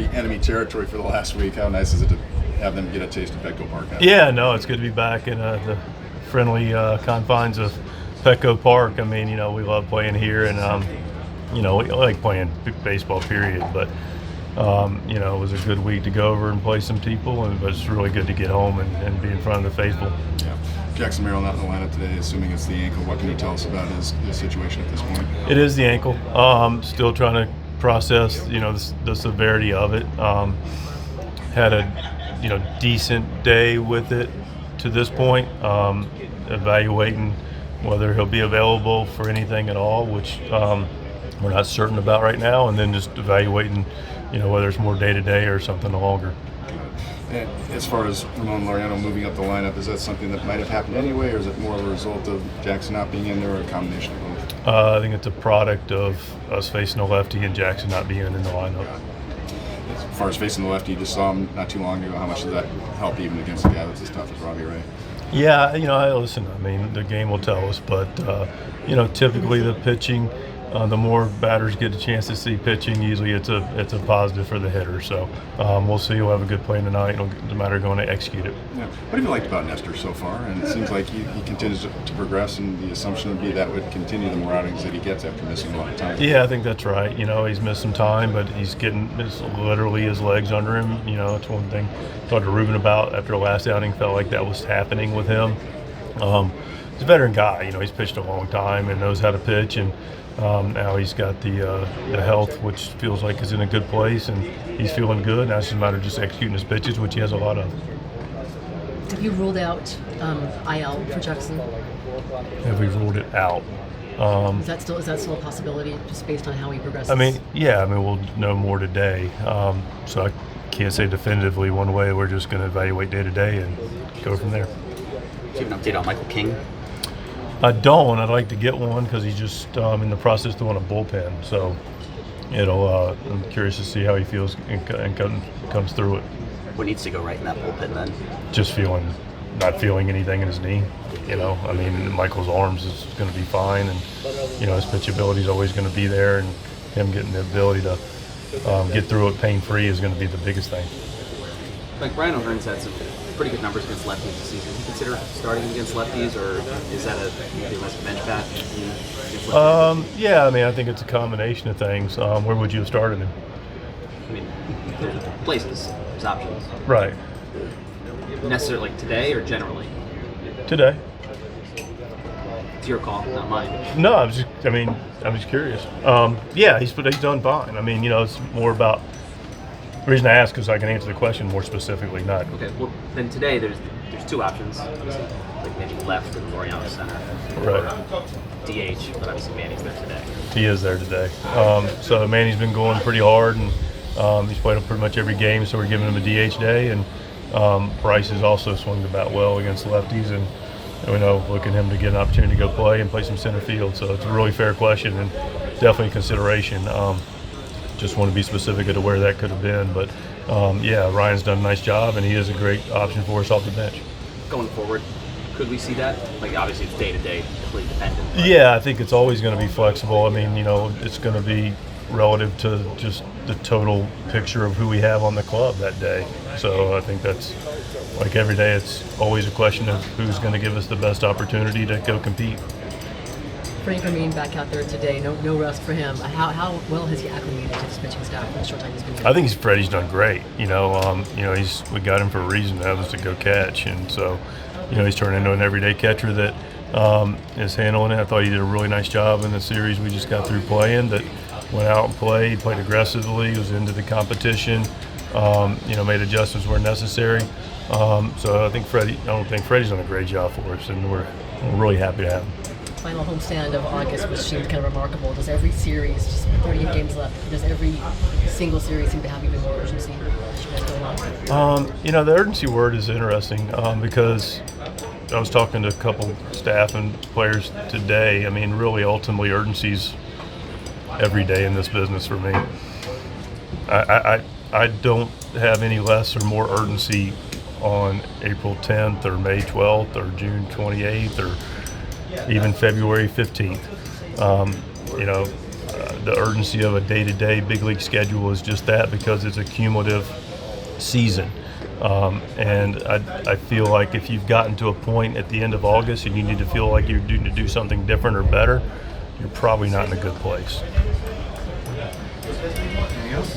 pretty enemy territory for the last week. How nice is it to have them get a taste of Petco Park now? Yeah, no, it's good to be back in the friendly confines of Petco Park. I mean, we love playing here, and we like playing baseball, period. But it was a good week to go over and play some people, and it was really good to get home and be in front of the faithful. Yeah. Jackson Merrill not in the lineup today, assuming it's the ankle. What can you tell us about his situation at this point? It is the ankle. Still trying to process, the severity of it. Had a decent day with it to this point. Evaluating whether he'll be available for anything at all, which we're not certain about right now, and then just evaluating, whether it's more day-to-day or something longer. And as far as Ramon Laureano moving up the lineup, is that something that might have happened anyway, or is it more of a result of Jackson not being in there, or a combination of both? I think it's a product of us facing a lefty and Jackson not being in the lineup. As far as facing the lefty, you just saw him not too long ago. How much does that help even against a guy that's as tough as Robbie Ray? Yeah, listen, I mean, the game will tell us, but, typically the pitching, the more batters get a chance to see pitching, usually it's a positive for the hitter. So we'll see. We'll have a good play tonight. It'll matter going to execute it. Yeah. What have you liked about Nestor so far? And it seems like he continues to progress, and the assumption would be that would continue the more outings that he gets after missing a lot of time. Yeah, I think that's right. He's missed some time, but he's getting literally his legs under him. It's one thing I talked to Ruben about after the last outing. Felt like that was happening with him. He's a veteran guy. He's pitched a long time and knows how to pitch, and now he's got the health, which feels like is in a good place, and he's feeling good. Now it's just a matter of just executing his pitches, which he has a lot of. Have you ruled out IL for Jackson? Have we ruled it out? Is that still a possibility, just based on how he progresses? We'll know more today. So I can't say definitively one way. We're just going to evaluate day to day and go from there. Do you have an update on Michael King? I don't. I'd like to get one because he's just in the process of doing a bullpen. So I'm curious to see how he feels and comes through it. What needs to go right in that bullpen then? Just not feeling anything in his knee. Michael's arms is going to be fine, and his pitchability is always going to be there, and him getting the ability to get through it pain-free is going to be the biggest thing. Like Brian O'Hearn's had some pretty good numbers against lefties this season. Do you consider starting against lefties, or is that a bench bat? I think it's a combination of things. Where would you have started him? There's places, there's options. Right. Necessarily like today or generally? Today. It's your call, not mine. No, I'm just curious. He's done fine. It's more about. The reason I ask is I can answer the question more specifically, not. Okay, well then today there's two options, like maybe left or Laureano center, right? DH, but obviously Manny's there today. He is there today. So Manny's been going pretty hard, and he's played pretty much every game. So we're giving him a DH day, and Bryce has also swung the bat well against lefties, and we know looking at him to get an opportunity to go play and play some center field. So it's a really fair question and definitely a consideration. Just want to be specific as to where that could have been. But, Ryan's done a nice job, and he is a great option for us off the bench. Going forward, could we see that? Like, obviously, it's day-to-day, completely dependent. But... Yeah, I think it's always going to be flexible. It's going to be relative to just the total picture of who we have on the club that day. So I think that's, like every day, it's always a question of who's going to give us the best opportunity to go compete. Frank Ramin back out there today, no rest for him. How well has he acclimated to this pitching staff in the short time he's been here? I think Freddie's done great. We got him for a reason. That was to go catch, and so he's turned into an everyday catcher that is handling it. I thought he did a really nice job in the series we just got through playing. That went out and played aggressively, was into the competition. Made adjustments where necessary. So I think Freddie's done a great job for us, and we're really happy to have him. Final homestand of August, which seems kind of remarkable. Does every series, just 38 games left, does every single series seem to have even more urgency going on? The urgency word is interesting because I was talking to a couple staff and players today. Really, ultimately, urgency's every day in this business for me. I don't have any less or more urgency on April 10th or May 12th or June 28th or even February 15th. the urgency of a day-to-day big league schedule is just that, because it's a cumulative season. And I feel like if you've gotten to a point at the end of August and you need to feel like you're due to do something different or better, you're probably not in a good place. Anything else?